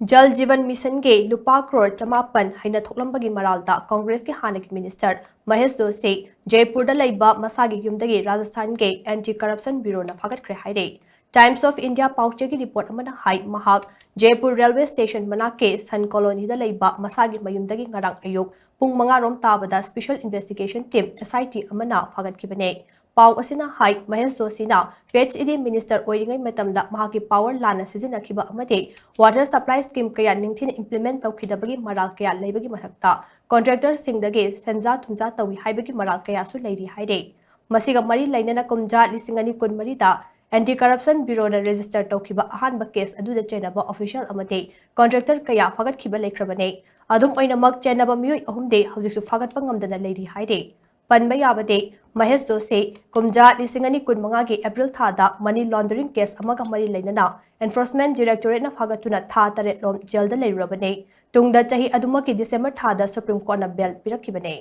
जल जीवन मिशन के लुपा क्रोर चमापन Heinathoklamba की मरालता कांग्रेस के हाने की मिनिस्टर महेश जोशी जयपुर लैबा मसागी युमदगी राजस्थान के एंटी करप्शन ब्यूरो न फागतख्रे हाइरे टाइम्स ऑफ इंडिया पाउचे की रिपोर्ट अमना हाई महाक जयपुर रेलवे स्टेशन मनाके सन कॉलोनी दा लैबा मसागी मयुमदगी ngarang ayuk pung 5 rom tabada special investigation team SIT अमना फागतखिबने पाउ असिना हाई महेश जोशीना PhD मिनिस्टर ओइरिंगै मतमदा महाकी पावर लाना सिजिनखिबा अमदे वाटर सप्लाई स्कीम कया निंगथिन इंप्लीमेंट तौखिदबगी मराल कया लेबगी मथक्ता कॉन्ट्रैक्टर सिंगदगे सेंजा थुमजा तौई हाइबगी मराल कयासु लैरि हाइरे मसिगा मरी लैनना कुमजा लिसिंगनी कुनमरीदा एंटी करप्शन ब्यूरो ने रजिस्टर तौखिबा अहानबा केस अदुदा चेनबा ऑफिशियल अमदे कॉन्ट्रैक्टर कया फागतखिबा लेख्रबने अदुम ओइनमक चेनबा मियोय अहुमदे हौजिकसु फागतपा ngamdana लैरि हाइरे पनबा याबदे महेश जोशी कुमजा लिसिंगनी कुनमंगा की अप्रैल थादा मनी लॉन्ड्रिंग केस अमगा मरी लैनना एनफोर्समेंट डायरेक्टोरेट न फागतुना था तरेट लोम जेल द लैरबने तुंगदा चाही अदुमकी डिसेंबर थादा सुप्रीम कोर्ट न बेल पिरखिबने।